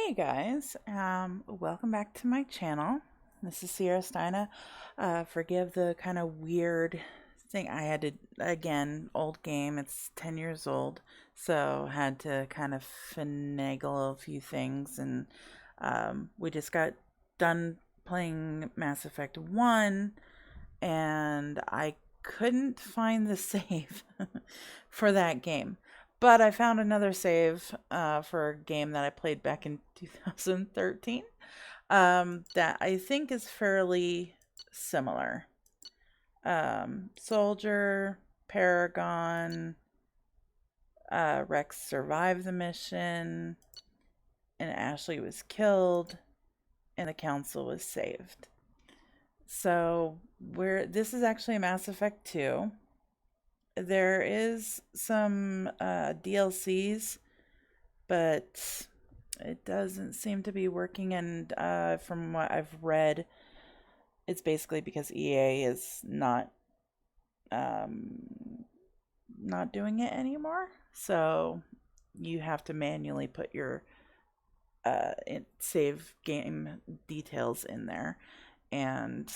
Hey guys, welcome back to my channel. This is Ciarasteina. Forgive the kind of weird thing I had to, again, old game, it's 10 years old, so had to kind of finagle a few things, and we just got done playing Mass Effect 1, and I couldn't find the save for that game. But I found another save for a game that I played back in 2013 that I think is fairly similar. Soldier, Paragon, Rex survived the mission, and Ashley was killed, and the council was saved. So this is actually a Mass Effect 2. There is some DLCs, but it doesn't seem to be working, and from what I've read, it's basically because EA is not doing it anymore. So you have to manually put your save game details in there, and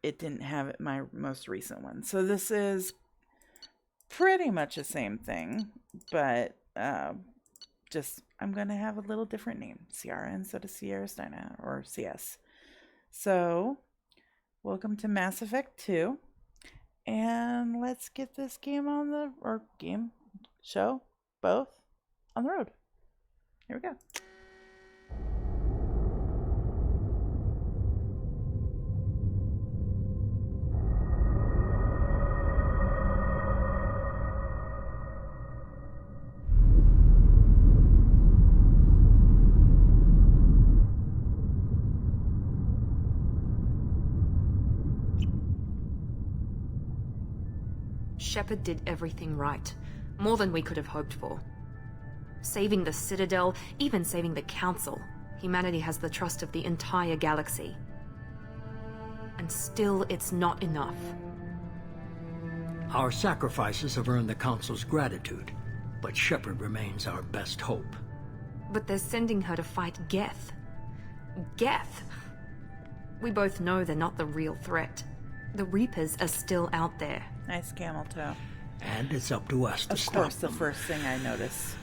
it didn't have it my most recent one. So this is pretty much the same thing, but just I'm gonna have a little different name, Ciara instead of Ciarasteina, or CS. So welcome to Mass Effect 2, and let's get this game on the show both on the road. Here we go. Shepard did everything right, more than we could have hoped for. Saving the Citadel, even saving the Council, humanity has the trust of the entire galaxy. And still, it's not enough. Our sacrifices have earned the Council's gratitude, but Shepard remains our best hope. But they're sending her to fight Geth. Geth! We both know they're not the real threat. The Reapers are still out there. Nice camel toe. And it's up to us to stop them. Of course, the first thing I notice.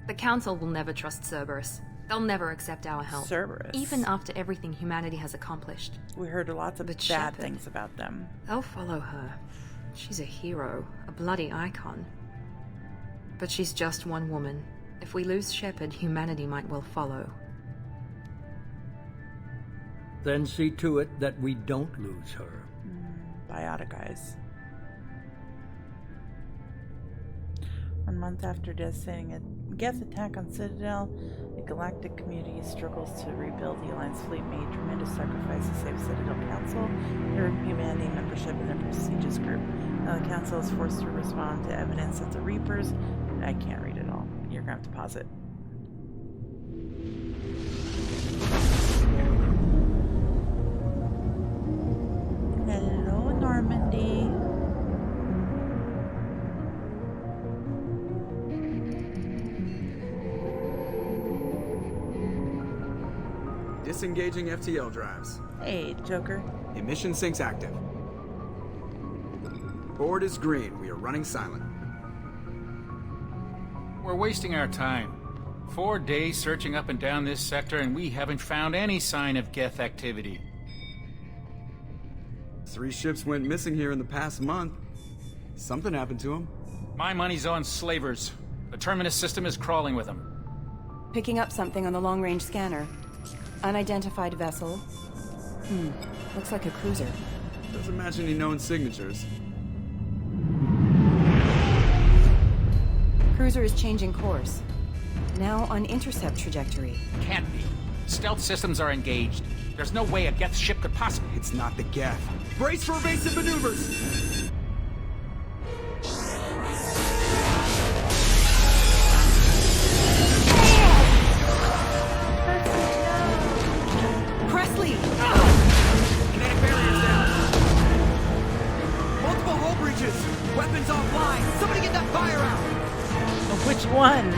The Council will never trust Cerberus. They'll never accept our help. Cerberus? Even after everything humanity has accomplished. We heard lots of bad things about them. They'll follow her. She's a hero, a bloody icon. But she's just one woman. If we lose Shepard, humanity might well follow. Then see to it that we don't lose her. Biotic eyes. 1 month after devastating a Geth attack on Citadel, the galactic community struggles to rebuild. The Alliance fleet made tremendous sacrifices to save Citadel Council, their humanity membership, and their prestigious group. Now the Council is forced to respond to evidence that the Reapers... I can't read it all. You're going to have to pause it. Hello, Normandy. Disengaging FTL drives. Hey, Joker. Emission sinks active. Board is green. We are running silent. We're wasting our time. 4 days searching up and down this sector, and we haven't found any sign of Geth activity. 3 ships went missing here in the past month. Something happened to them. My money's on slavers. The Terminus system is crawling with them. Picking up something on the long-range scanner. Unidentified vessel. Looks like a cruiser. Doesn't match any known signatures. Cruiser is changing course. Now on intercept trajectory. Can't be. Stealth systems are engaged. There's no way a Geth ship could possibly... It's not the Geth. Brace for evasive maneuvers! Presley! Kinetic barriers down. Multiple hull breaches. Weapons offline. Somebody get that fire out. Which one?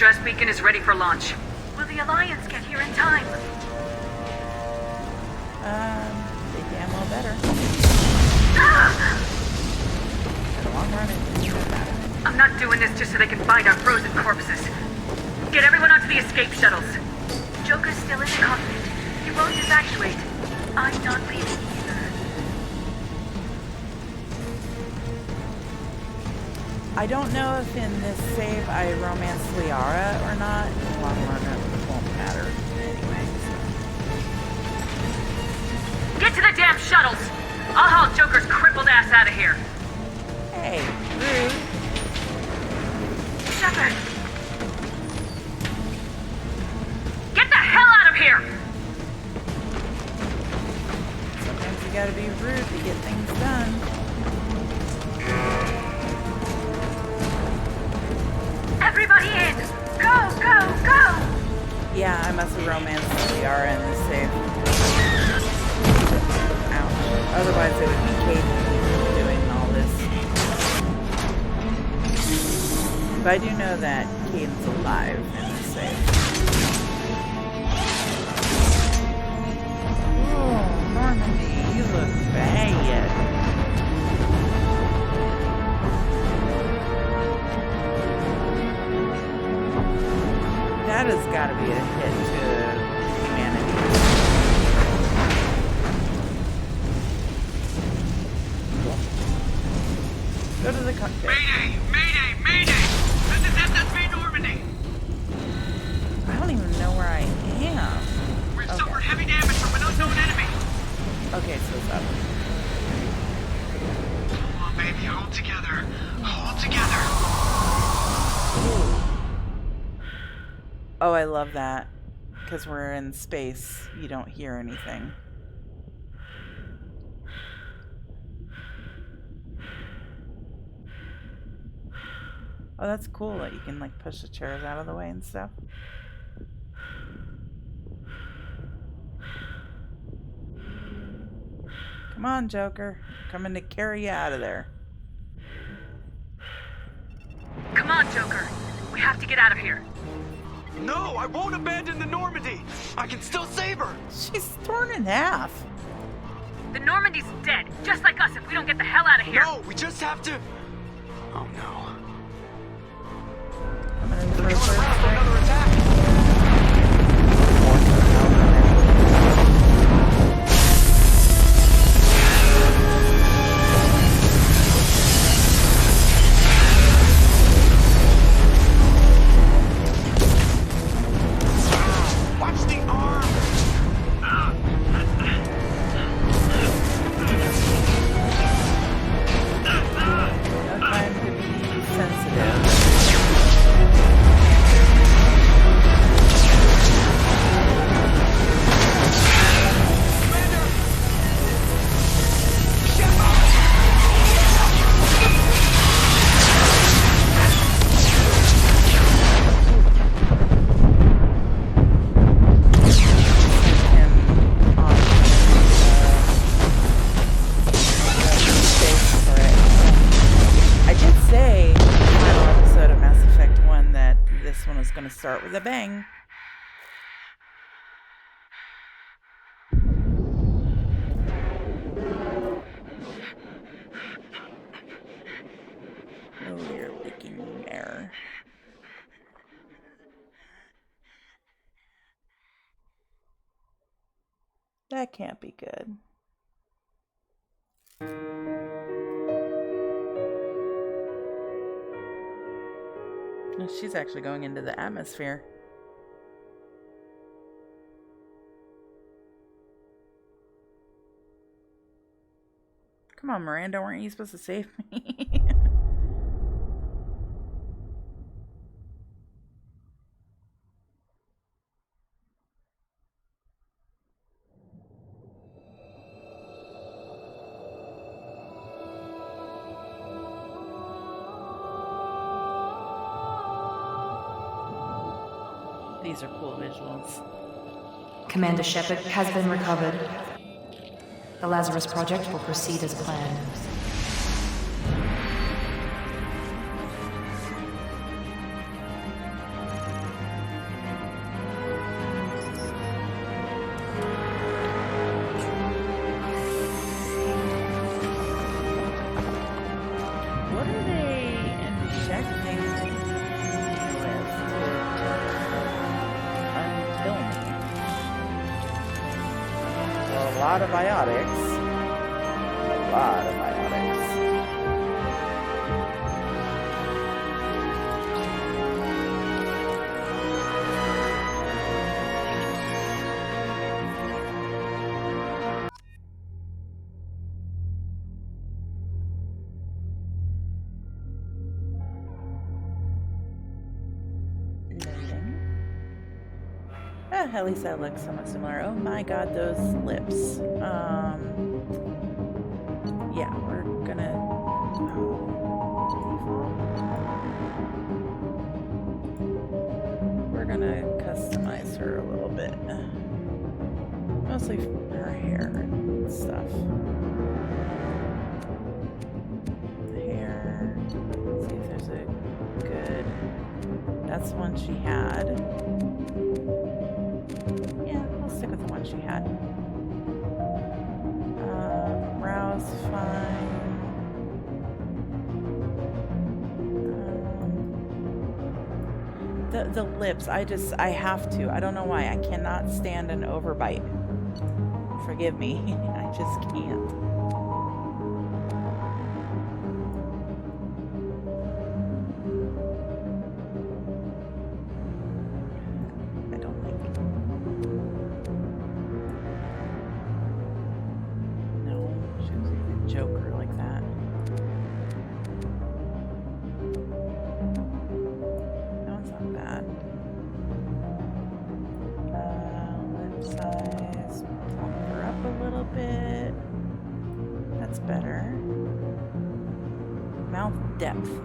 distress beacon is ready for launch. Will the Alliance get here in time? They damn well better. In the long run, it doesn't matter. I'm not doing this just so they can find our frozen corpses. Get everyone onto the escape shuttles. Joker's still in the cockpit. He won't evacuate. I'm not leaving either. I don't know if in this save I romance Liara or not. In the long run, it won't matter anyway. So. Get to the damn shuttles! I'll haul Joker's crippled ass out of here. Hey, rude. Shepard! Get the hell out of here! Sometimes you gotta be rude to get things done. Everybody in! Go, go, go! Yeah, I must have romanced Liara in this save. Ouch. Otherwise it would be Kate doing all this. But I do know that Caden's alive in this save. Oh, Normandy, you look bad. That has got to be a hit to humanity. Go to the cockpit. Mayday! Mayday! Mayday! That's me, Normandy! I don't even know where I am. We've suffered heavy damage from an unknown enemy. Okay, so it's up. Come on, baby, hold together. Hold together. Oh, I love that. Because we're in space, you don't hear anything. Oh, that's cool that you can like push the chairs out of the way and stuff. Come on, Joker. I'm coming to carry you out of there. Come on, Joker. We have to get out of here. No, I won't abandon the Normandy. I can still save her. She's torn in half. The Normandy's dead, just like us if we don't get the hell out of here. No, we just have to... Oh, no. Coming in for They're a coming third around for strike. another attack. Watch the arm. No time to be sensitive. Gonna start with a bang. Oh, you're leaking air. That can't be good. She's actually going into the atmosphere. Come on, Miranda, weren't you supposed to save me? These are cool visuals. Commander Shepard has been recovered. The Lazarus Project will proceed as planned. lot of biotics. A lot of biotics. At least that looks somewhat similar. Oh my god, those lips. Yeah, we're gonna... We're gonna customize her a little bit. Mostly her hair and stuff. The hair. Let's see if there's a good... That's the one she had. Stick with the one she had. Brow's fine. The lips, I have to. I don't know why. I cannot stand an overbite. Forgive me. I just can't.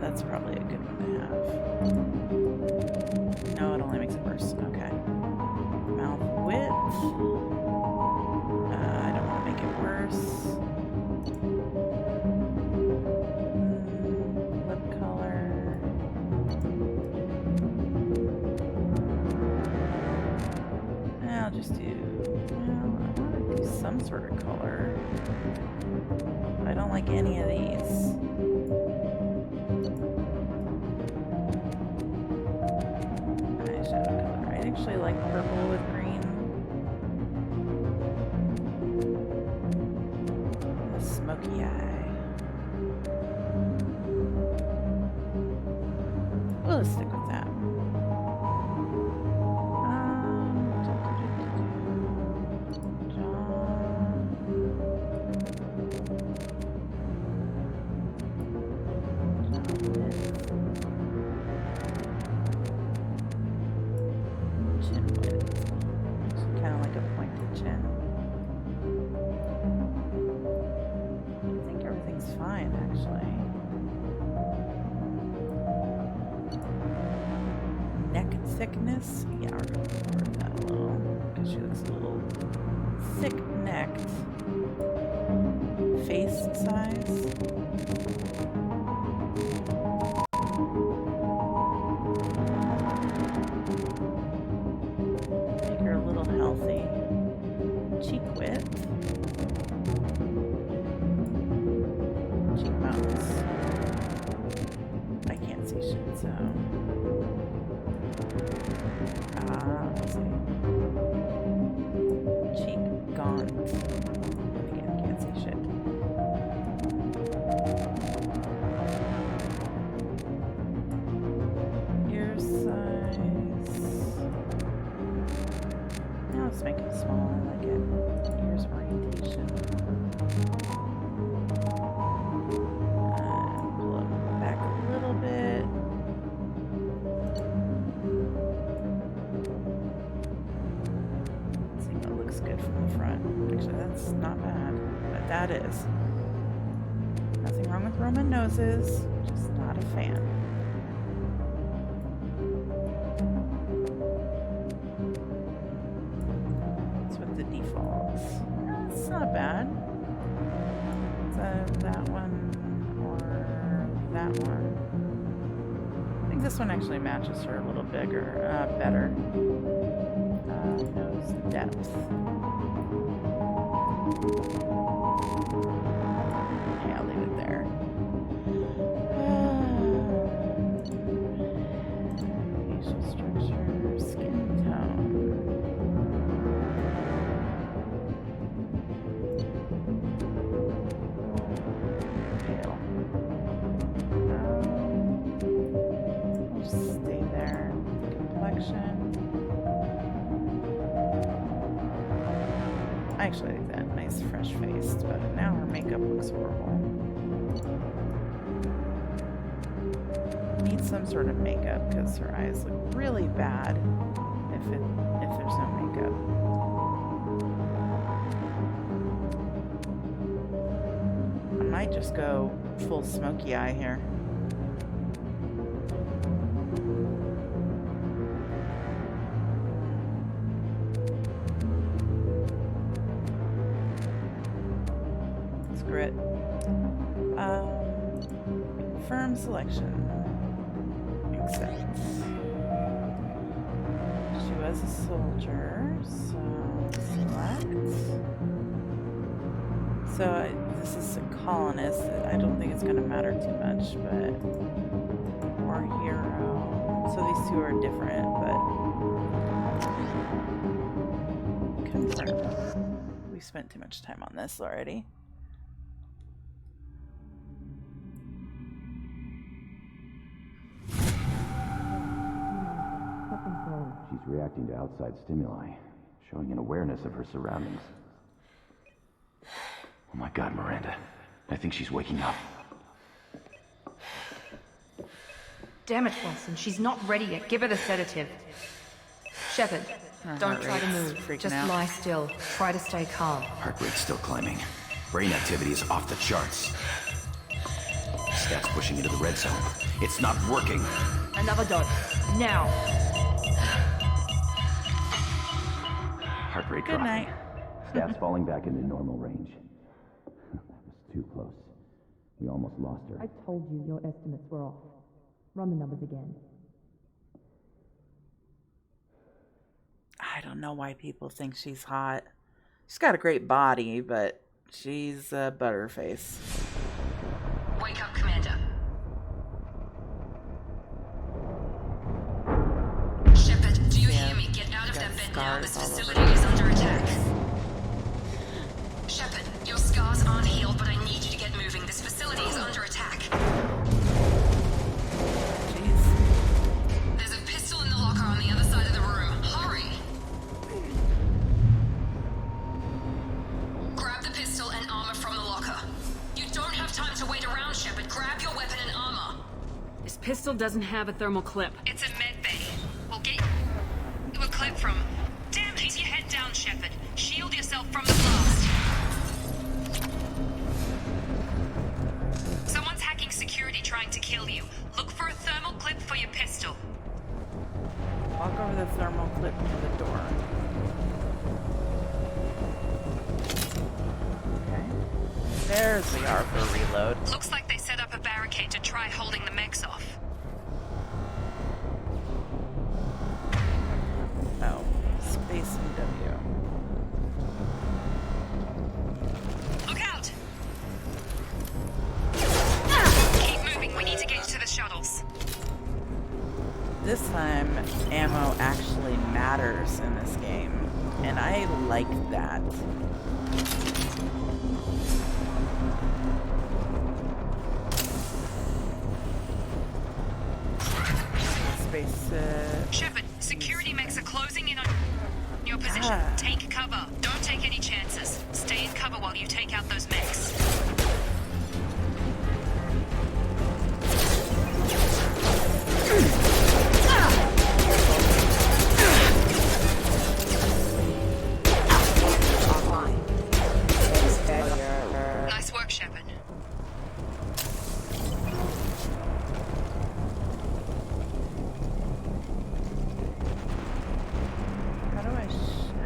That's probably a good one to have. No, it only makes it worse. Okay. Mouth width. I don't want to make it worse. Lip color. I'll just do... Well, I want to do some sort of color. I don't like any of these. I actually like purple with green. A smoky eye. We'll just stick with that. Thickness, yeah, we're going to lower that a little because she looks a little thick-necked. Face size. Make her a little healthy. Cheek width. Cheekbones. I can't see shit, so... let's see. Cheek gaunt. Again, can't see shit. Ear size. Now let's make it small. I like it. Ears orientation. Pull it back a little bit. Good from the front. Actually, that's not bad, but that is. Nothing wrong with Roman noses, just not a fan. That's what the defaults. That's not bad. So that one or that one. I think this one actually matches her a little bigger, better. Nose depth. Yeah, I'll leave it there. Facial structure, skin tone. actually like that. Nice fresh face, but now her makeup looks horrible. Needs some sort of makeup because her eyes look really bad if there's no makeup. I might just go full smoky eye here. Screw it. Confirm selection. Accept. She was a soldier, so select. So this is a colonist. I don't think it's going to matter too much, but or hero. So these two are different, but confirm. We spent too much time on this already. She's reacting to outside stimuli, showing an awareness of her surroundings. Oh my God, Miranda. I think she's waking up. Damn it, Wilson. She's not ready yet. Give her the sedative. Shepard, don't try to move. Just lie still. Try to stay calm. Heart rate's still climbing. Brain activity is off the charts. Stats pushing into the red zone. It's not working. Another dose. Now. Heart rate Good dropping. night. Stats falling back into normal range. That was too close. We almost lost her. I told you your estimates were off. Run the numbers again. I don't know why people think she's hot. She's got a great body, but she's a butterface. Wake up, Commander. Shepard, do you hear me? Get out of that bed now. This facility is under attack. Shepard, your scars aren't healed, but I need you to get moving. This facility is under attack. Jeez. There's a pistol in the locker on the other side of the room. Hurry! Grab the pistol and armor from the locker. You don't have time to wait around, Shepard. Grab your weapon and armor. This pistol doesn't have a thermal clip. It's a med bay. We'll get you a clip from... Damn, keep your head down, Shepard. Shield yourself from the blast. Someone's hacking security trying to kill you. Look for a thermal clip for your pistol. Walk over the thermal clip to the door. Okay. There's the R for reload. Looks like they set up a barricade to try holding the mechs off. Oh, space and W. Look out! Keep moving, we need to get to the shuttles. This time, ammo actually matters in this game, and I like that. Space, Shepard, security mechs are closing in on your position. Take cover. Don't take any chances. Stay in cover while you take out those mechs. Nice work, Shepard.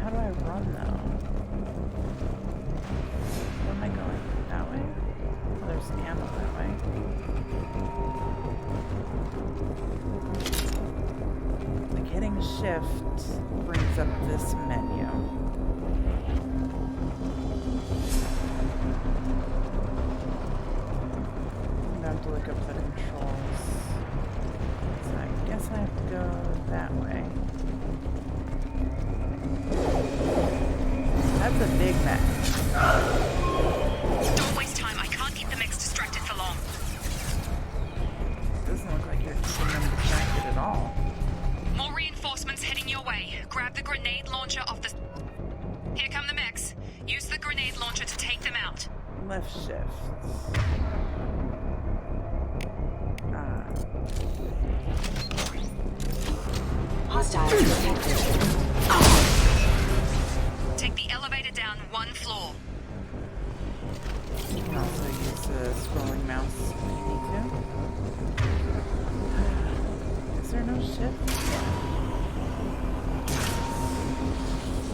How do I run though? Where am I going? That way? Oh, there's ammo that way. Like hitting shift brings up this menu. I'm gonna have to look up the controls. So I guess I have to go that way. That's a big mech. Don't waste time. I can't keep the mechs distracted for long. Doesn't look like you're keeping them distracted at all. More reinforcements heading your way. Grab the grenade launcher off the... Here come the mechs. Use Left shift. Hostile detected. Take the elevator down 1 floor. You can also use the scrolling mouse if you need to. Is there no shift?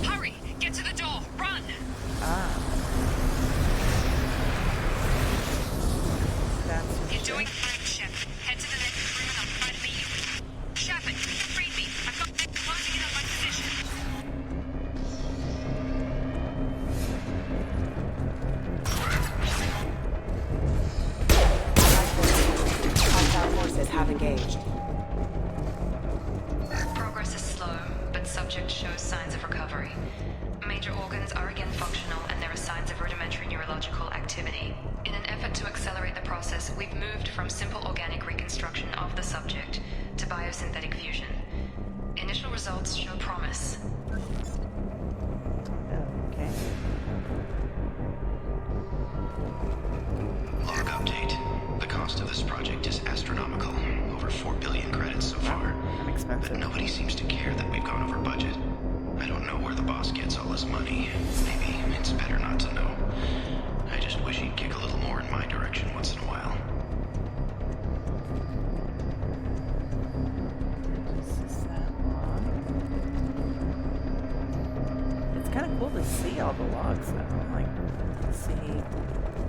Hurry! Get to the door! Run! That's your You're doing shift. great, Shep. Head to the next room and I'll try to meet you. Shepard, read me. I've got men closing in on my position. Hostile forces have engaged. Progress is slow, but subject shows signs of recovery. Major organs are again functional, and there are signs of rudimentary neurological activity. In an effort to accelerate the process, we've moved from simple organic reconstruction of the subject to biosynthetic fusion. Initial results show promise. Okay. Log update. The cost of this project is astronomical. Over 4 billion credits so far. Inexpensive. But nobody seems to care that we've gone over budget. I don't know where the boss gets all his money. Maybe it's better not to know. I just wish he'd kick a little more in my direction once in a while. This is that log. It's kind of cool to see all the logs though. Like, to see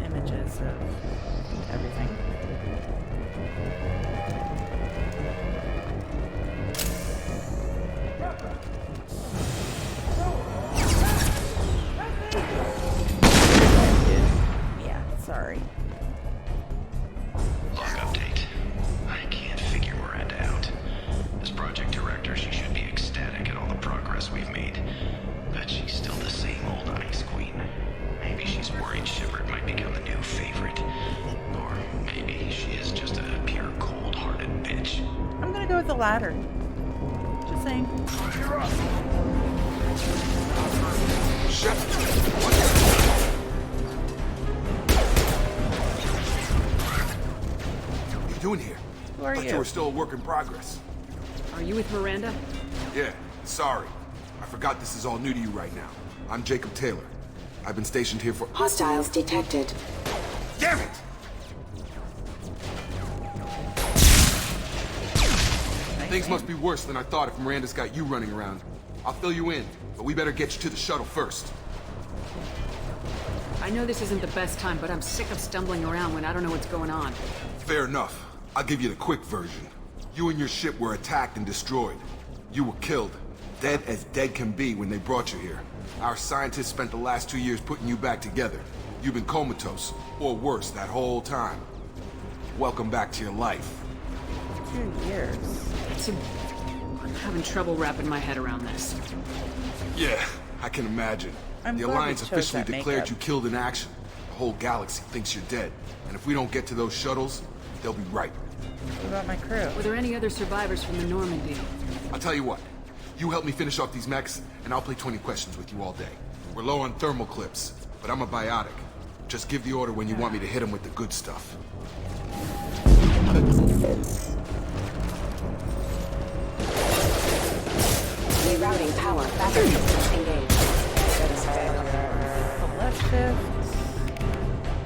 images of everything. Yeah, sorry. Log update. I can't figure Miranda out. As project director, she should be ecstatic at all the progress we've made. But she's still the same old ice queen. Maybe she's worried Shepard might become the new favorite. Or maybe she is just a pure cold-hearted bitch. I'm gonna go with the latter. Just saying. What are you doing here? Who are Thought you? you were still a work in progress. Are you with Miranda? Yeah, sorry. I forgot this is all new to you right now. I'm Jacob Taylor. I've been stationed here for— Hostiles detected. Damn it! Things must be worse than I thought if Miranda's got you running around. I'll fill you in, but we better get you to the shuttle first. I know this isn't the best time, but I'm sick of stumbling around when I don't know what's going on. Fair enough. I'll give you the quick version. You and your ship were attacked and destroyed. You were killed. Dead as dead can be when they brought you here. Our scientists spent the last 2 years putting you back together. You've been comatose, or worse, that whole time. Welcome back to your life. 2 years. I'm having trouble wrapping my head around this. Yeah, I can imagine. I'm The glad we Alliance chose officially that declared makeup. you killed in action. The whole galaxy thinks you're dead. And if we don't get to those shuttles, they'll be right. What about my crew? Were there any other survivors from the Normandy? I'll tell you what. You help me finish off these mechs, and I'll play 20 questions with you all day. We're low on thermal clips, but I'm a biotic. Just give the order when you want me to hit them with the good stuff. Rerouting power. Battery engaged. The left shift.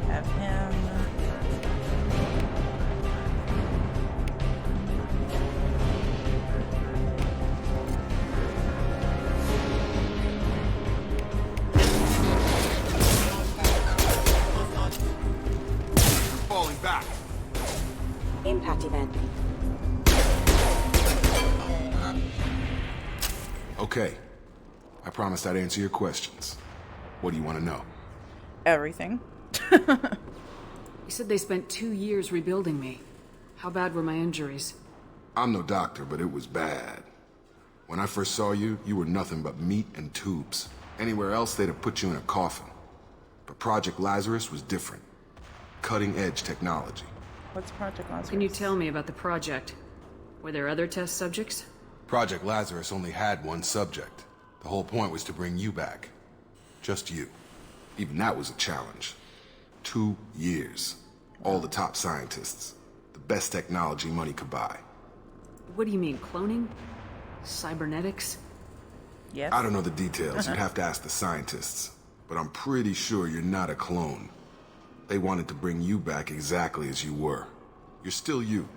Have him. Falling back. Impact event. Okay. I promised I'd answer your questions. What do you want to know? Everything. You said they spent 2 years rebuilding me. How bad were my injuries? I'm no doctor, but it was bad. When I first saw you, you were nothing but meat and tubes. Anywhere else, they'd have put you in a coffin. But Project Lazarus was different. Cutting-edge technology. What's Project Lazarus? Can you tell me about the project? Were there other test subjects? Project Lazarus only had one subject. The whole point was to bring you back. Just you. Even that was a challenge. 2 years. All the top scientists. The best technology money could buy. What do you mean, cloning? Cybernetics? Yes. I don't know the details. You'd have to ask the scientists. But I'm pretty sure you're not a clone. They wanted to bring you back exactly as you were. You're still you.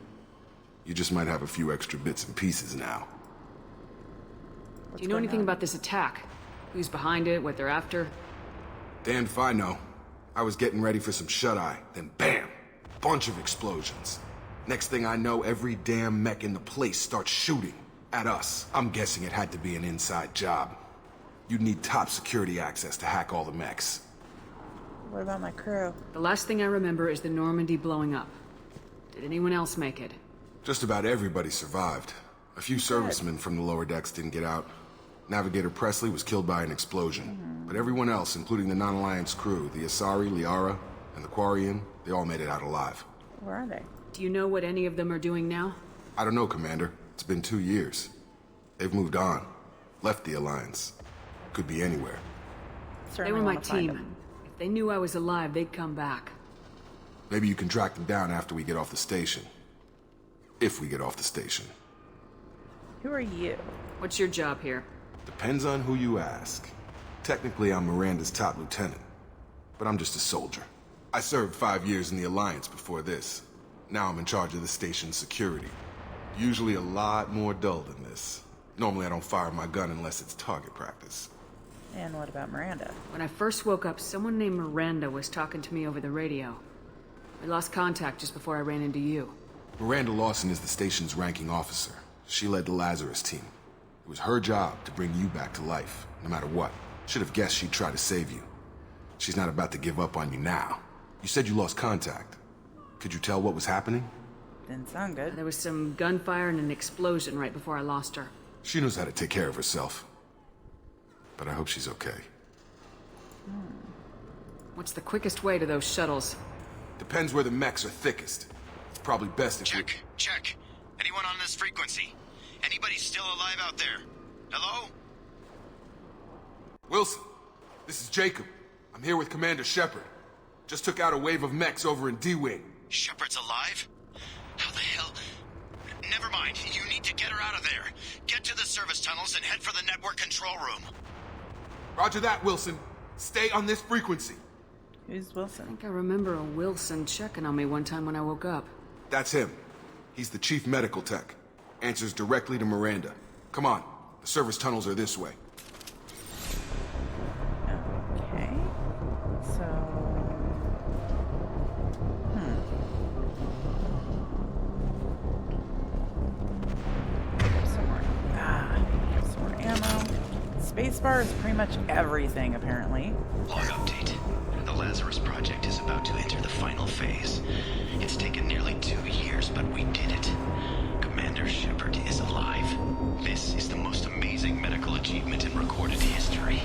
You just might have a few extra bits and pieces now. Do you know anything about this attack? Who's behind it, what they're after? Damned if I know. I was getting ready for some shut-eye, then bam! Bunch of explosions. Next thing I know, every damn mech in the place starts shooting at us. I'm guessing it had to be an inside job. You'd need top security access to hack all the mechs. What about my crew? The last thing I remember is the Normandy blowing up. Did anyone else make it? Just about everybody survived. A few servicemen from the lower decks didn't get out. Navigator Presley was killed by an explosion. But everyone else, including the non-Alliance crew, the Asari, Liara, and the Quarian, they all made it out alive. Where are they? Do you know what any of them are doing now? I don't know, Commander. It's been 2 years. They've moved on. Left the Alliance. Could be anywhere. They were my team. If they knew I was alive, they'd come back. Maybe you can track them down after we get off the station. If we get off the station. Who are you? What's your job here? Depends on who you ask. Technically, I'm Miranda's top lieutenant. But I'm just a soldier. I served 5 years in the Alliance before this. Now I'm in charge of the station's security. Usually a lot more dull than this. Normally I don't fire my gun unless it's target practice. And what about Miranda? When I first woke up, someone named Miranda was talking to me over the radio. We lost contact just before I ran into you. Miranda Lawson is the station's ranking officer. She led the Lazarus team. It was her job to bring you back to life, no matter what. Should have guessed she'd try to save you. She's not about to give up on you now. You said you lost contact. Could you tell what was happening? Didn't sound good. There was some gunfire and an explosion right before I lost her. She knows how to take care of herself. But I hope she's okay. What's the quickest way to those shuttles? Depends where the mechs are thickest. It's probably best if we... Check. Anyone on this frequency? Anybody still alive out there? Hello? Wilson, this is Jacob. I'm here with Commander Shepard. Just took out a wave of mechs over in D-Wing. Shepard's alive? How the hell? Never mind. You need to get her out of there. Get to the service tunnels and head for the network control room. Roger that, Wilson. Stay on this frequency. Who's Wilson? I think I remember a Wilson checking on me one time when I woke up. That's him. He's the chief medical tech. Answers directly to Miranda. Come on. The service tunnels are this way. Okay. So... Some more ammo. Spacebar is pretty much everything, apparently. Log update. The Lazarus Project is about to enter the final phase. It's taken nearly 2 years, but we did it. Commander Shepard is alive. This is the most amazing medical achievement in recorded history.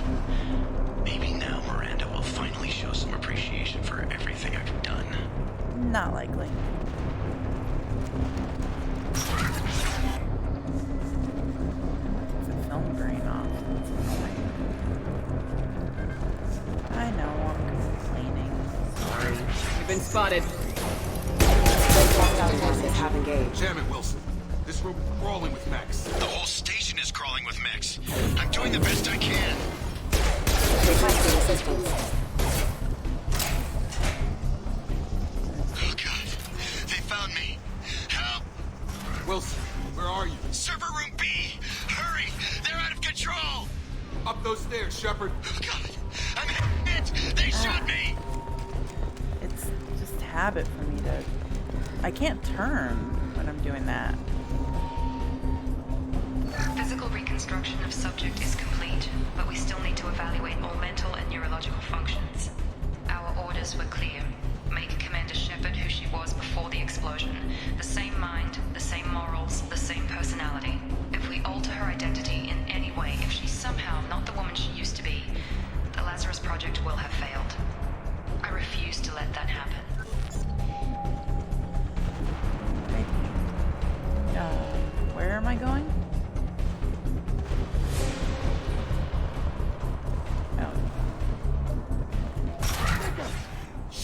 Maybe now Miranda will finally show some appreciation for everything I've done. Not likely. Takes the film grain off. That's annoying. I know, I'm complaining. Sorry. You've been spotted. Have engaged. Jam it, Wilson. This room is crawling with mechs. The whole station is crawling with mechs. I'm doing the best I can. Requesting assistance. Oh, God. They found me. Help! Wilson, where are you? Server room B! Hurry! They're out of control! Up those stairs, Shepard. Oh, God. I'm hit! They shot me! It's just habit for me to... I can't turn when I'm doing that. Physical reconstruction of subject is complete, but we still need to evaluate all mental and neurological functions. Our orders were clear. Make Commander Shepard who she was before the explosion. The same mind, the same morals, the same personality. If we alter her identity in any way, if she's somehow not the woman she used to be, the Lazarus Project will have failed. I refuse to let that happen. Where am I going? Oh.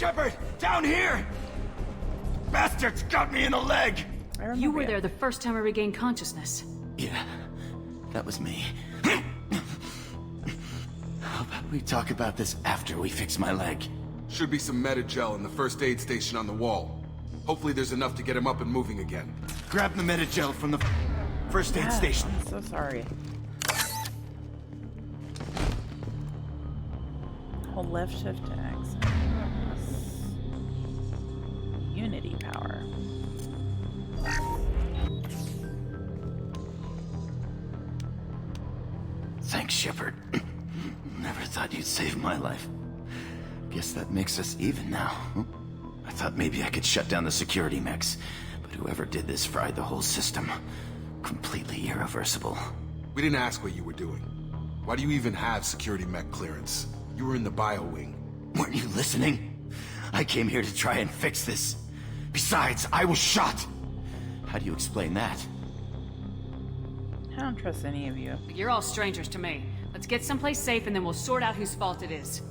Shepard! Down here! Bastards got me in the leg! You were there the first time I regained consciousness. Yeah, that was me. How about we talk about this after we fix my leg? Should be some Metagel in the first aid station on the wall. Hopefully there's enough to get him up and moving again. Grab the Metagel from the first aid station. I'm so sorry. Hold left shift to exit. Unity power. Thanks, Shepard. Never thought you'd save my life. Guess that makes us even now. I thought maybe I could shut down the security mechs, but whoever did this fried the whole system. Completely irreversible. We didn't ask what you were doing. Why do you even have security mech clearance? You were in the bio wing. Weren't you listening? I came here to try and fix this. Besides, I was shot. How do you explain that? I don't trust any of you. You're all strangers to me. Let's get someplace safe and then we'll sort out whose fault it is.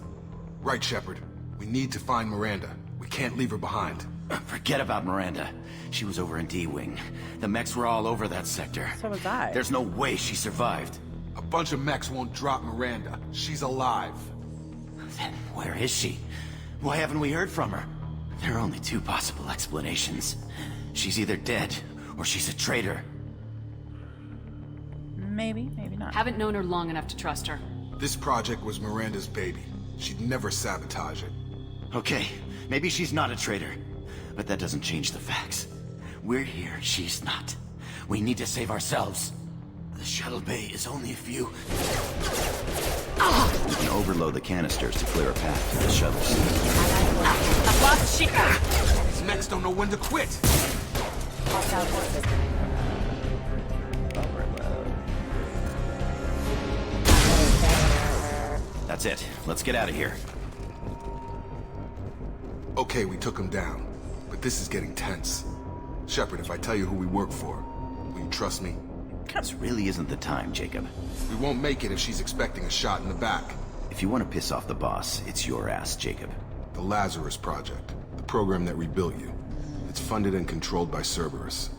Right, Shepard. We need to find Miranda. We can't leave her behind. Forget about Miranda. She was over in D-Wing. The mechs were all over that sector. So was I. There's no way she survived. A bunch of mechs won't drop Miranda. She's alive. Then where is she? Why haven't we heard from her? There are only two possible explanations. She's either dead, or she's a traitor. Maybe, maybe not. Haven't known her long enough to trust her. This project was Miranda's baby. She'd never sabotage it. Okay, maybe she's not a traitor. But that doesn't change the facts. We're here, she's not. We need to save ourselves. The shuttle bay is only a few... You can overload the canisters to clear a path to the shuttles. I've lost Chica! These mechs don't know when to quit! That's it. Let's get out of here. Okay, we took him down. But this is getting tense. Shepard, if I tell you who we work for, will you trust me? This really isn't the time, Jacob. We won't make it if she's expecting a shot in the back. If you want to piss off the boss, it's your ass, Jacob. The Lazarus Project. The program that rebuilt you. It's funded and controlled by Cerberus.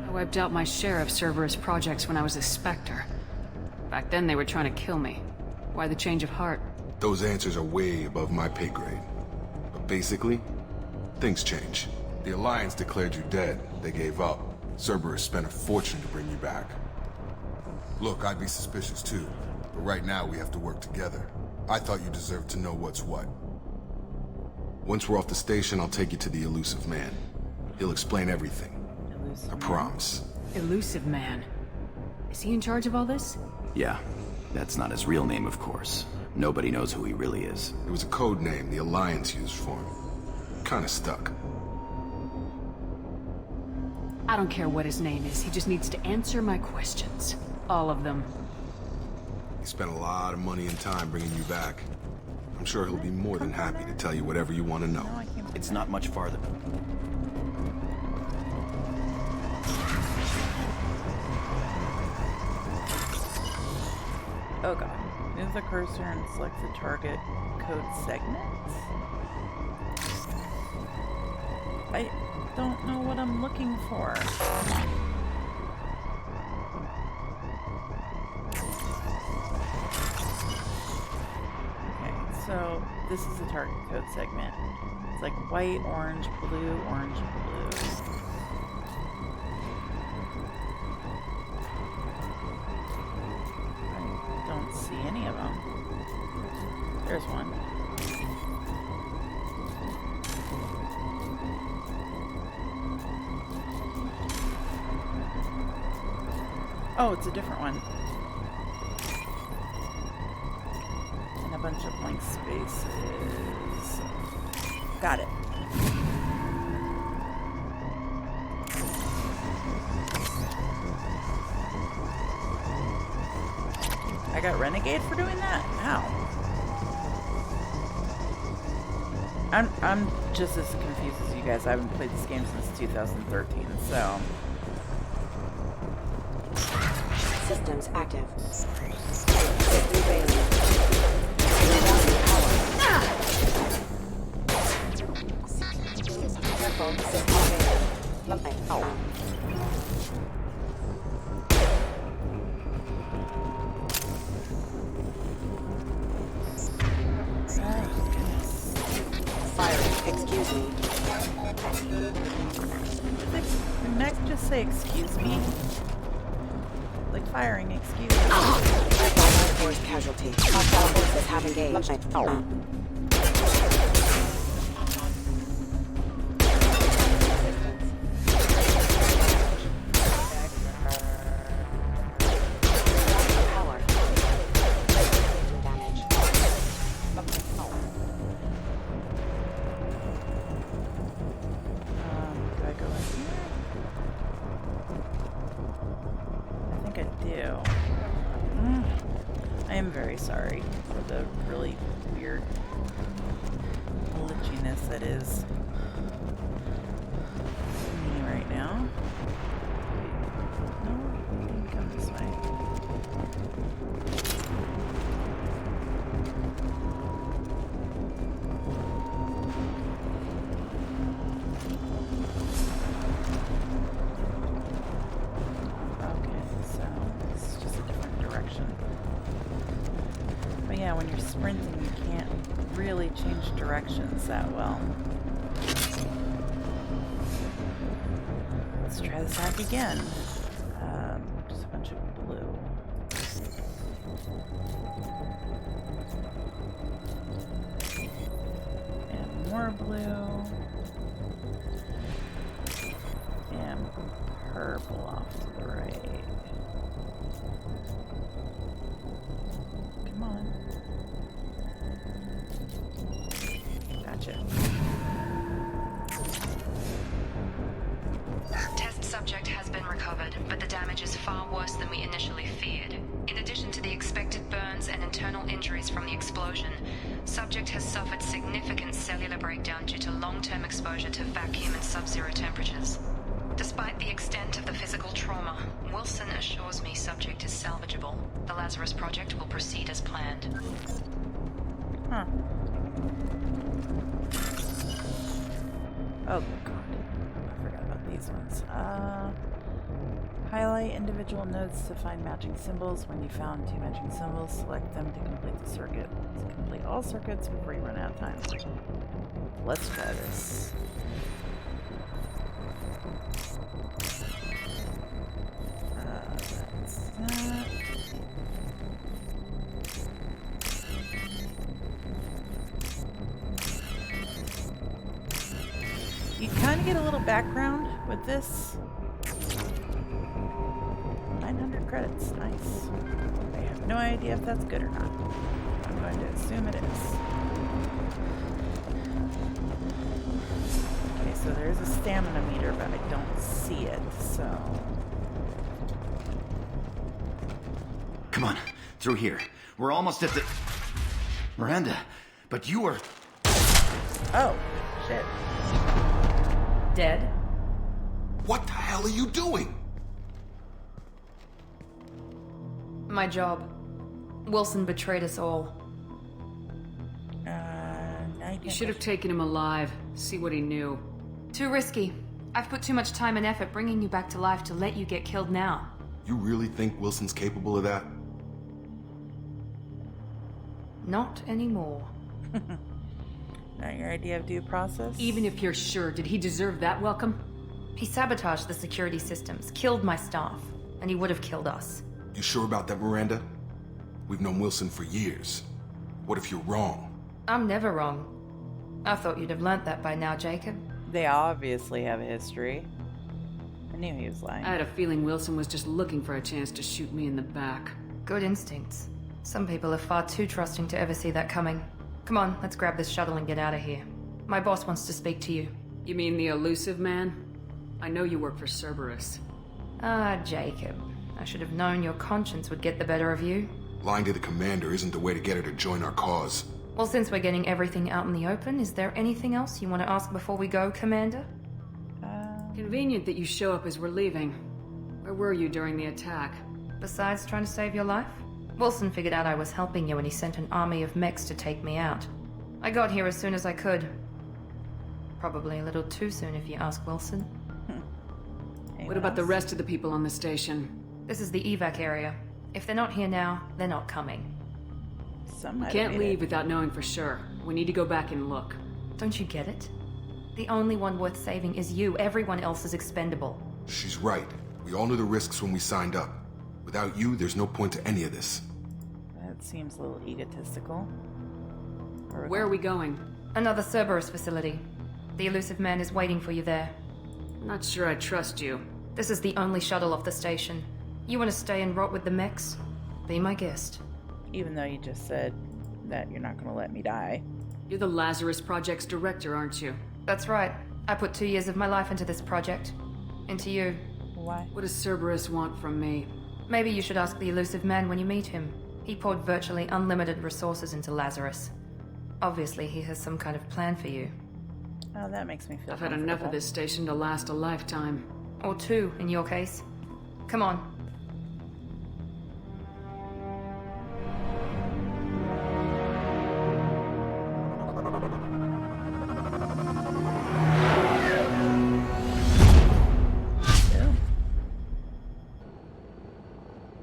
I wiped out my share of Cerberus projects when I was a Spectre. Back then they were trying to kill me. Why the change of heart? Those answers are way above my pay grade. But basically, things change. The Alliance declared you dead. They gave up. Cerberus spent a fortune to bring you back. Look, I'd be suspicious too. But right now we have to work together. I thought you deserved to know what's what. Once we're off the station, I'll take you to the Elusive Man. He'll explain everything. I promise. Elusive Man. Is he in charge of all this? Yeah, that's not his real name, of course. Nobody knows who he really is. It was a code name the Alliance used for him. Kinda stuck. I don't care what his name is, he just needs to answer my questions. All of them. He spent a lot of money and time bringing you back. I'm sure he'll be more than happy to tell you whatever you want to know. It's not much farther. Oh god. Move the cursor and select the target code segment. I don't know what I'm looking for. Okay, so this is the target code segment. It's like white, orange, blue, orange, blue. I don't see any of them. There's one. Oh, it's a different one. And a bunch of blank spaces. Got it. I got Renegade for doing that? How? I'm just as confused as you guys. I haven't played this game since 2013, so... Systems active. Safely failing. Power Assault system engaged. Oh. Firing. Excuse me. Did Mac just say excuse me? Like firing, excuse me. Force casualty. Hostile forces have engaged. Oh. I am very sorry for the really weird glitchiness that is me right now. No, it didn't come this way. Yeah, when you're sprinting, you can't really change directions that well. Let's try this hack again. Just a bunch of blue. And more blue. And purple off to the right. Come on. Gotcha. Test subject has been recovered, but the damage is far worse than we initially feared. In addition to the expected burns and internal injuries from the explosion, subject has suffered significant cellular breakdown due to long-term exposure to vacuum and sub-zero temperatures. Despite the extent of the physical trauma, Wilson assures me subject is salvageable. The Lazarus Project will proceed as planned. Huh. Oh god. I forgot about these ones. Highlight individual nodes to find matching symbols. When you found two matching symbols, select them to complete the circuit. To complete all circuits before you run out of time. Let's try this. That's that. You kind of get a little background with this. 900 credits, nice. I have no idea if that's good or not. I'm going to assume it is. Okay, so there's a stamina meter, but I don't see it, so... Come on, through here. We're almost at the... Miranda, but you were... Oh, shit. Dead? What the hell are you doing? My job. Wilson betrayed us all. You should have taken him alive. See what he knew. Too risky. I've put too much time and effort bringing you back to life to let you get killed now. You really think Wilson's capable of that? Not anymore. Not your idea of due process? Even if you're sure, did he deserve that welcome? He sabotaged the security systems, killed my staff, and he would have killed us. You sure about that, Miranda? We've known Wilson for years. What if you're wrong? I'm never wrong. I thought you'd have learnt that by now, Jacob. They obviously have a history. I knew he was lying. I had a feeling Wilson was just looking for a chance to shoot me in the back. Good instincts. Some people are far too trusting to ever see that coming. Come on, let's grab this shuttle and get out of here. My boss wants to speak to you. You mean the elusive man? I know you work for Cerberus. Ah, Jacob. I should have known your conscience would get the better of you. Lying to the commander isn't the way to get her to join our cause. Well, since we're getting everything out in the open, is there anything else you want to ask before we go, Commander? Convenient that you show up as we're leaving. Where were you during the attack? Besides trying to save your life? Wilson figured out I was helping you when he sent an army of mechs to take me out. I got here as soon as I could. Probably a little too soon if you ask Wilson. What about the rest of the people on the station? This is the evac area. If they're not here now, they're not coming. We can't leave without knowing for sure. We need to go back and look. Don't you get it? The only one worth saving is you. Everyone else is expendable. She's right. We all knew the risks when we signed up. Without you, there's no point to any of this. That seems a little egotistical. Where are we going? Another Cerberus facility. The elusive man is waiting for you there. Not sure I trust you. This is the only shuttle off the station. You want to stay and rot with the mechs? Be my guest. Even though you just said that you're not going to let me die. You're the Lazarus Project's director, aren't you? That's right. I put 2 years of my life into this project. Into you. Why? What does Cerberus want from me? Maybe you should ask the elusive man when you meet him. He poured virtually unlimited resources into Lazarus. Obviously, he has some kind of plan for you. Oh, that makes me feel I've had enough of this station to last a lifetime. Or 2, in your case. Come on.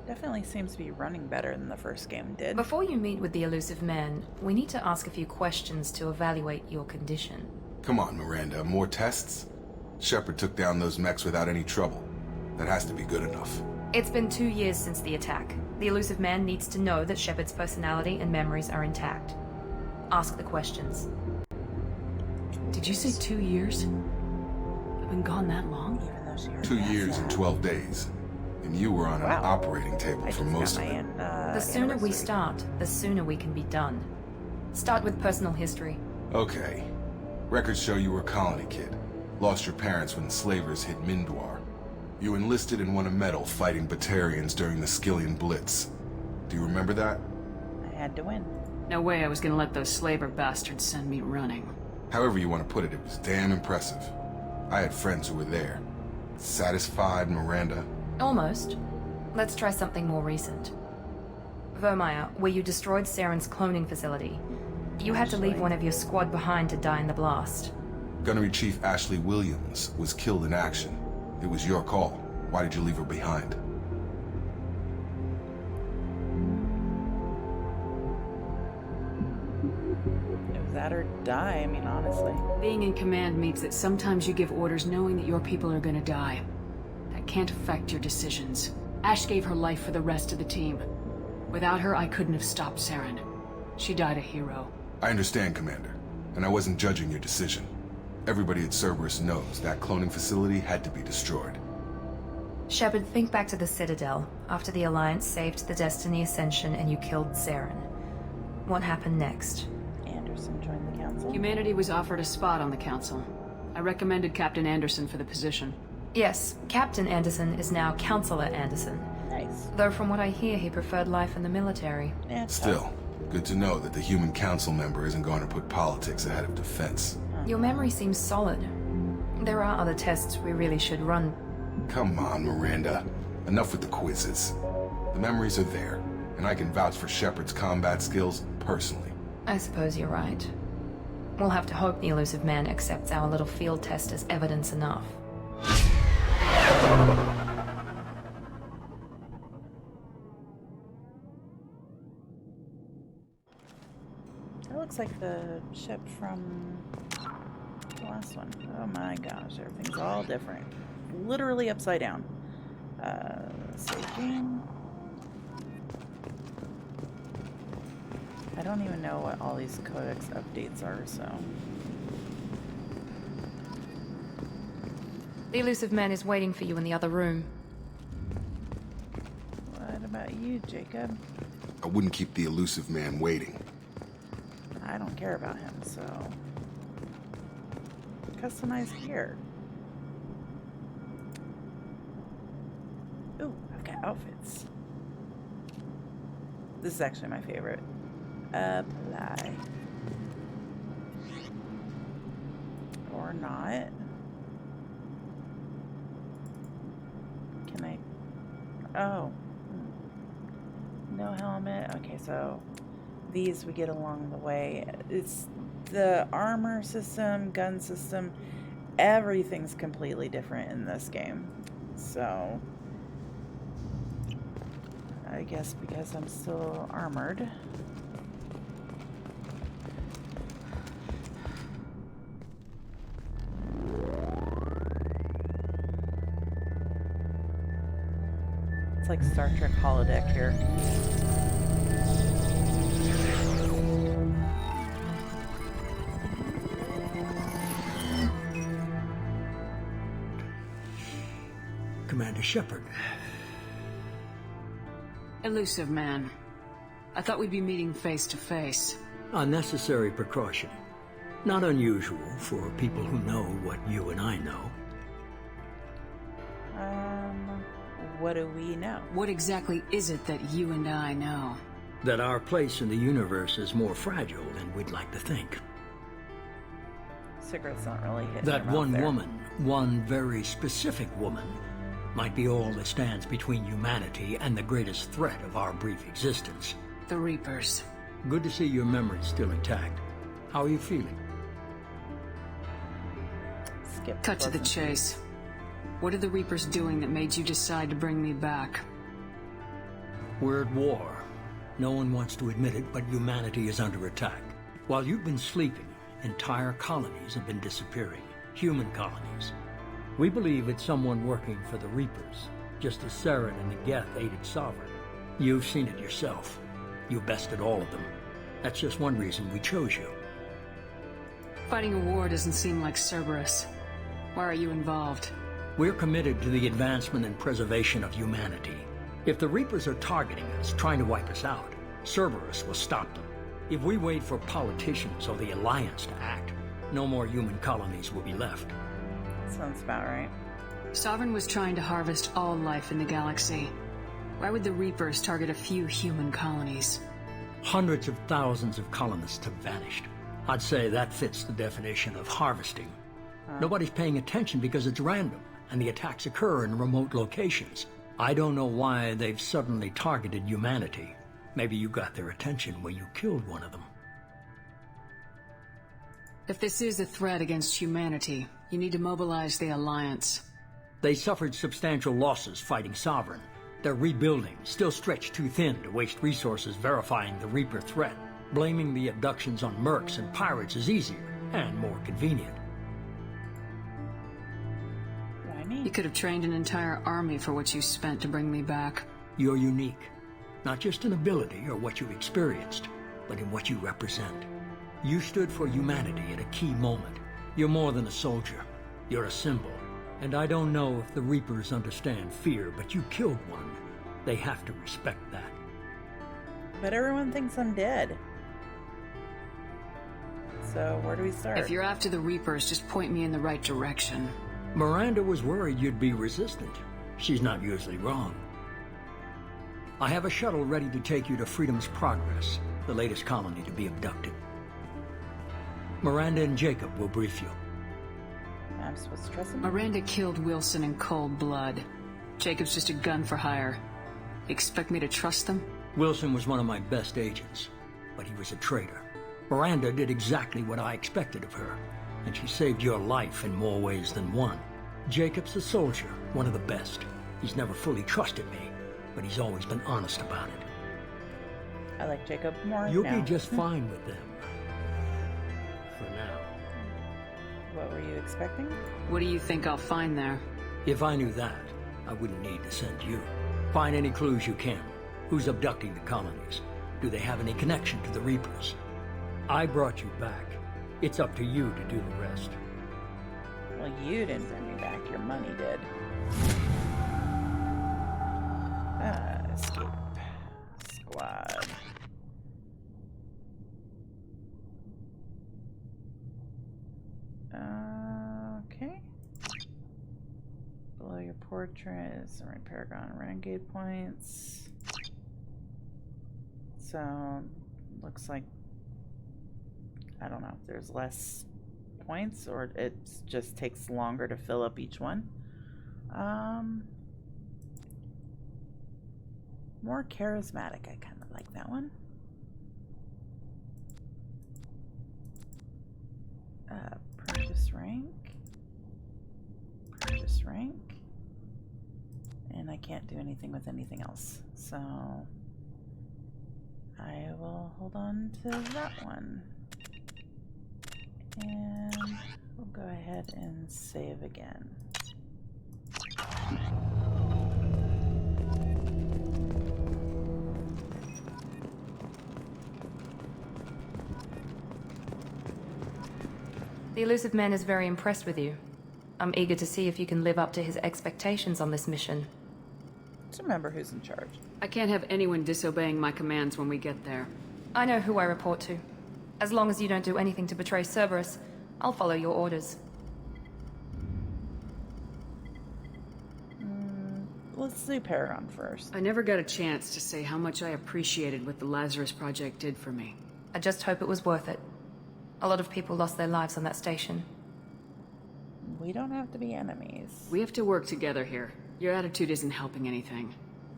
Definitely seems to be running better than the first game did. Before you meet with the elusive man, we need to ask a few questions to evaluate your condition. Come on, Miranda. More tests? Shepard took down those mechs without any trouble. That has to be good enough. It's been 2 years since the attack. The elusive man needs to know that Shepard's personality and memories are intact. Ask the questions. Did you say 2 years? I've been gone that long? 2 years and 12 days. And you were on an operating table for most of it. The sooner we start, the sooner we can be done. Start with personal history. Okay. Records show you were a colony kid. Lost your parents when slavers hit Mindwar. You enlisted and won a medal fighting Batarians during the Skillian Blitz. Do you remember that? I had to win. No way I was gonna let those slaver bastards send me running. However you want to put it, it was damn impressive. I had friends who were there. Satisfied, Miranda? Almost. Let's try something more recent. Vermeer, where you destroyed Saren's cloning facility. You had to leave one of your squad behind to die in the blast. Gunnery Chief Ashley Williams was killed in action. It was your call. Why did you leave her behind? It was that or die, I mean, honestly. Being in command means that sometimes you give orders knowing that your people are gonna die. That can't affect your decisions. Ash gave her life for the rest of the team. Without her, I couldn't have stopped Saren. She died a hero. I understand, Commander. And I wasn't judging your decision. Everybody at Cerberus knows that cloning facility had to be destroyed. Shepard, think back to the Citadel, after the Alliance saved the Destiny Ascension and you killed Saren. What happened next? Anderson joined the Council. Humanity was offered a spot on the Council. I recommended Captain Anderson for the position. Yes, Captain Anderson is now Counselor Anderson. Nice. Though from what I hear, he preferred life in the military. Yeah, Still, good to know that the human council member isn't going to put politics ahead of defense. Your memory seems solid. There are other tests we really should run. Come on, Miranda. Enough with the quizzes. The memories are there, and I can vouch for Shepard's combat skills personally. I suppose you're right. We'll have to hope the elusive man accepts our little field test as evidence enough. That looks like the ship from the last one. Oh my gosh, everything's all different. Literally upside down. Save game. I don't even know what all these codex updates are, so... The elusive man is waiting for you in the other room. What about you, Jacob? I wouldn't keep the elusive man waiting. I don't care about him, so... Customize here. Ooh, I've got outfits. This is actually my favorite. Apply. Or not. Can I... Oh. No helmet. Okay, so these we get along the way. It's the armor system, gun system, everything's completely different in this game. So I guess because I'm still armored. It's like Star Trek holodeck here. Commander Shepard. Elusive man. I thought we'd be meeting face to face. Unnecessary precaution. Not unusual for people who know what you and I know. What do we know? What exactly is it that you and I know? That our place in the universe is more fragile than we'd like to think. Cigarette's not really hitting That your mouth one there. woman, one very specific woman, might be all that stands between humanity and the greatest threat of our brief existence. The Reapers. Good to see your memory's still intact. How are you feeling? Skip. Cut to the chase. What are the Reapers doing that made you decide to bring me back? We're at war. No one wants to admit it, but humanity is under attack. While you've been sleeping, entire colonies have been disappearing. Human colonies. We believe it's someone working for the Reapers, just as Saren and the Geth aided Sovereign. You've seen it yourself. You bested all of them. That's just one reason we chose you. Fighting a war doesn't seem like Cerberus. Why are you involved? We're committed to the advancement and preservation of humanity. If the Reapers are targeting us, trying to wipe us out, Cerberus will stop them. If we wait for politicians or the Alliance to act, no more human colonies will be left. Sounds about right. Sovereign was trying to harvest all life in the galaxy. Why would the Reapers target a few human colonies? Hundreds of thousands of colonists have vanished. I'd say that fits the definition of harvesting. Nobody's paying attention because it's random, and the attacks occur in remote locations. I don't know why they've suddenly targeted humanity. Maybe you got their attention when you killed one of them. If this is a threat against humanity, you need to mobilize the Alliance. They suffered substantial losses fighting Sovereign. They're rebuilding, still stretched too thin to waste resources verifying the Reaper threat. Blaming the abductions on mercs and pirates is easier and more convenient. Why me? You could have trained an entire army for what you spent to bring me back. You're unique, not just in ability or what you experienced, but in what you represent. You stood for humanity at a key moment. You're more than a soldier. You're a symbol. And I don't know if the Reapers understand fear, but you killed one. They have to respect that. But everyone thinks I'm dead. So where do we start? If you're after the Reapers, just point me in the right direction. Miranda was worried you'd be resistant. She's not usually wrong. I have a shuttle ready to take you to Freedom's Progress, the latest colony to be abducted. Miranda and Jacob will brief you. I'm supposed to trust him? Miranda killed Wilson in cold blood. Jacob's just a gun for hire. You expect me to trust them? Wilson was one of my best agents, but he was a traitor. Miranda did exactly what I expected of her, and she saved your life in more ways than one. Jacob's a soldier, one of the best. He's never fully trusted me, but he's always been honest about it. I like Jacob more You'll now. be just fine with them. For now. What were you expecting? What do you think I'll find there? If I knew that, I wouldn't need to send you. Find any clues you can. Who's abducting the colonies? Do they have any connection to the Reapers? I brought you back. It's up to you to do the rest. Well, you didn't bring me back. Your money did. Escape. Squad. Okay. Below your portrait is some Paragon Renegade points. So, looks like, I don't know, there's less points or it just takes longer to fill up each one. More charismatic, I kind of like that one. Purchase rank. Purchase rank. And I can't do anything with anything else. So I will hold on to that one. And we'll go ahead and save again. The elusive man is very impressed with you. I'm eager to see if you can live up to his expectations on this mission. Just remember who's in charge. I can't have anyone disobeying my commands when we get there. I know who I report to. As long as you don't do anything to betray Cerberus, I'll follow your orders. Let's do Paragon first. I never got a chance to say how much I appreciated what the Lazarus Project did for me. I just hope it was worth it. A lot of people lost their lives on that station. We don't have to be enemies. We have to work together here. Your attitude isn't helping anything.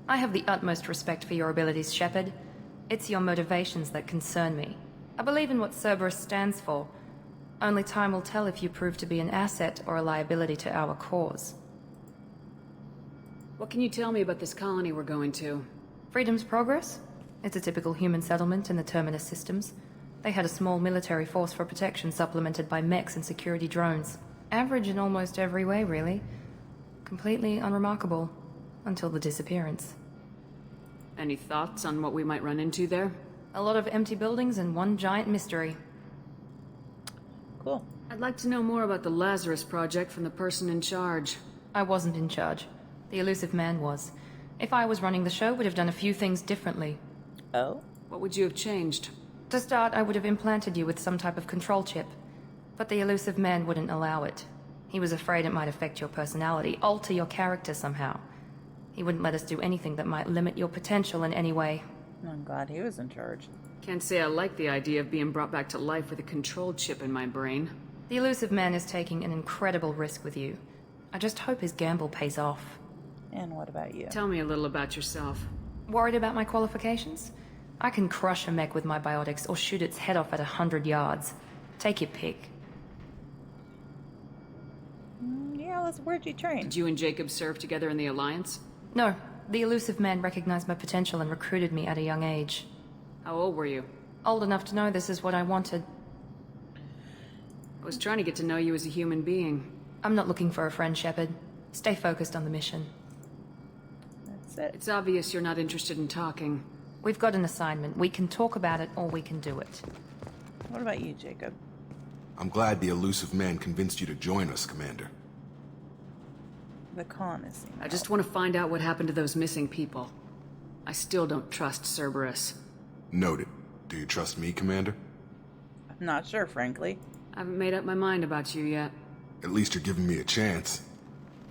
I have the utmost respect for your abilities, Shepard. It's your motivations that concern me. I believe in what Cerberus stands for. Only time will tell if you prove to be an asset or a liability to our cause. What can you tell me about this colony we're going to? Freedom's Progress? It's a typical human settlement in the Terminus systems. They had a small military force for protection supplemented by mechs and security drones. Average in almost every way, really. Completely unremarkable. Until the disappearance. Any thoughts on what we might run into there? A lot of empty buildings and one giant mystery. Cool. I'd like to know more about the Lazarus Project from the person in charge. I wasn't in charge. The elusive man was. If I was running the show, would have done a few things differently. Oh? What would you have changed? To start, I would have implanted you with some type of control chip. But the elusive man wouldn't allow it. He was afraid it might affect your personality, alter your character somehow. He wouldn't let us do anything that might limit your potential in any way. I'm glad he was in charge. Can't say I like the idea of being brought back to life with a control chip in my brain. The elusive man is taking an incredible risk with you. I just hope his gamble pays off. And what about you? Tell me a little about yourself. Worried about my qualifications? I can crush a mech with my biotics or shoot its head off at 100 yards. Take your pick. Yeah, where'd you train? Did you and Jacob serve together in the Alliance? No. The elusive man recognized my potential and recruited me at a young age. How old were you? Old enough to know this is what I wanted. I was trying to get to know you as a human being. I'm not looking for a friend, Shepard. Stay focused on the mission. That's it. It's obvious you're not interested in talking. We've got an assignment. We can talk about it, or we can do it. What about you, Jacob? I'm glad the elusive man convinced you to join us, Commander. The colonists. I just want to find out what happened to those missing people. I still don't trust Cerberus. Noted. Do you trust me, Commander? I'm not sure, frankly. I haven't made up my mind about you yet. At least you're giving me a chance.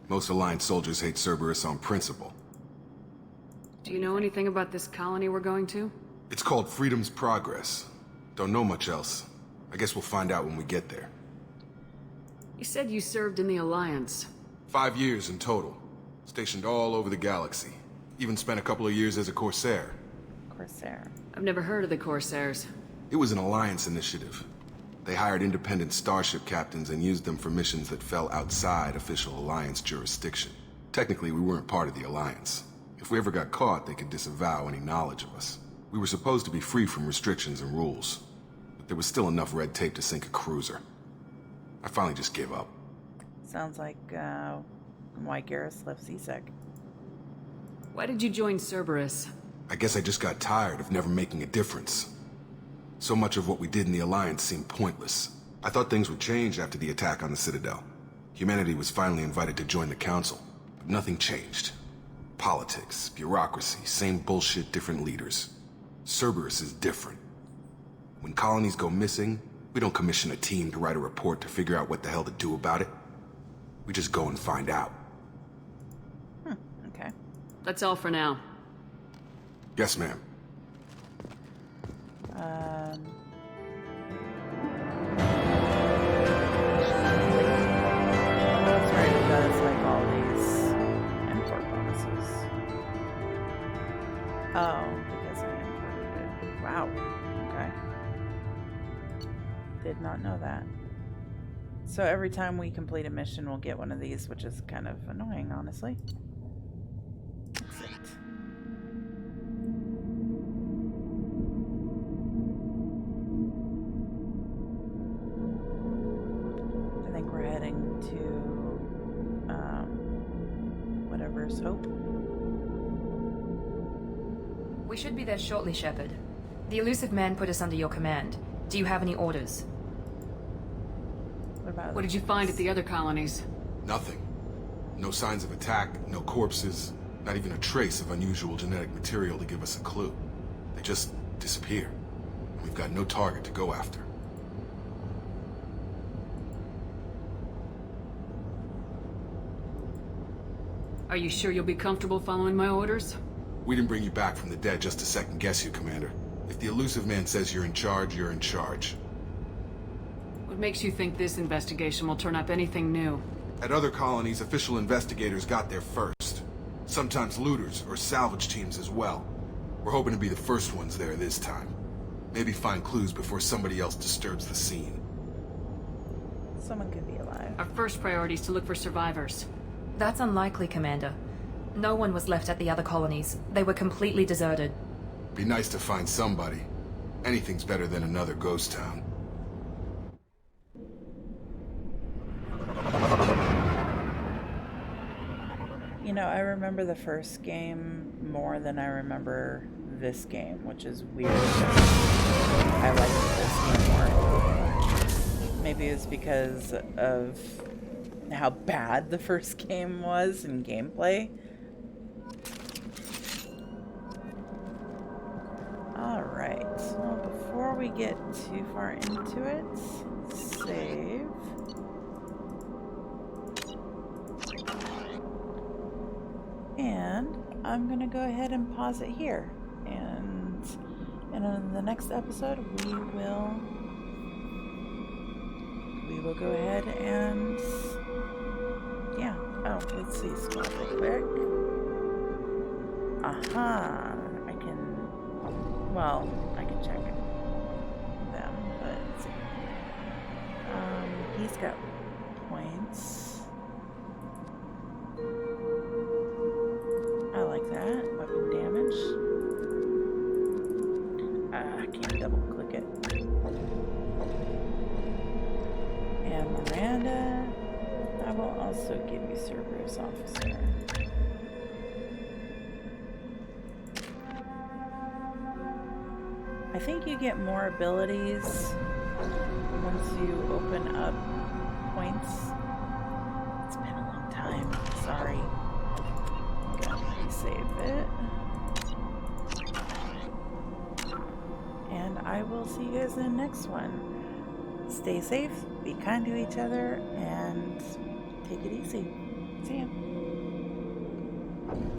Most Alliance soldiers hate Cerberus on principle. Do you know anything about this colony we're going to? It's called Freedom's Progress. Don't know much else. I guess we'll find out when we get there. You said you served in the Alliance. 5 years in total. Stationed all over the galaxy. Even spent a couple of years as a Corsair. Corsair. I've never heard of the Corsairs. It was an Alliance initiative. They hired independent starship captains and used them for missions that fell outside official Alliance jurisdiction. Technically, we weren't part of the Alliance. If we ever got caught, they could disavow any knowledge of us. We were supposed to be free from restrictions and rules. But there was still enough red tape to sink a cruiser. I finally just gave up. Sounds like, why Garrus left C-Sec. Why did you join Cerberus? I guess I just got tired of never making a difference. So much of what we did in the Alliance seemed pointless. I thought things would change after the attack on the Citadel. Humanity was finally invited to join the Council, but nothing changed. Politics, bureaucracy, same bullshit, different leaders. Cerberus is different. When colonies go missing, we don't commission a team to write a report to figure out what the hell to do about it. We just go and find out. Okay. That's all for now. Yes, ma'am. That's right, it does like all these import bonuses. Oh, because I imported it. Wow. Okay. Did not know that. So every time we complete a mission, we'll get one of these, which is kind of annoying, honestly. Exit. I think we're heading to whatever's Hope. We should be there shortly, Shepard. The elusive man put us under your command. Do you have any orders? What did you find at the other colonies? Nothing. No signs of attack, no corpses, not even a trace of unusual genetic material to give us a clue. They just disappear. And we've got no target to go after. Are you sure you'll be comfortable following my orders? We didn't bring you back from the dead just to second guess you, Commander. If the elusive man says you're in charge, you're in charge. What makes you think this investigation will turn up anything new? At other colonies, official investigators got there first. Sometimes looters or salvage teams as well. We're hoping to be the first ones there this time. Maybe find clues before somebody else disturbs the scene. Someone could be alive. Our first priority is to look for survivors. That's unlikely, Commander. No one was left at the other colonies. They were completely deserted. Be nice to find somebody. Anything's better than another ghost town. You know, I remember the first game more than I remember this game, which is weird. I like this game more. Maybe it's because of how bad the first game was in gameplay. Alright, well, before we get too far into it, save. And I'm gonna go ahead and pause it here. And in the next episode, we will go ahead and, yeah. Oh, let's see, stop real quick. Aha, I can check them, but let's see. He's got points. I like that. Weapon damage. I can't double click it. And Miranda, I will also give you Cerberus Officer. I think you get more abilities once you open up points. It's been a long time. Sorry. Gotta save it. And I will see you guys in the next one. Stay safe, be kind to each other, and take it easy. See ya.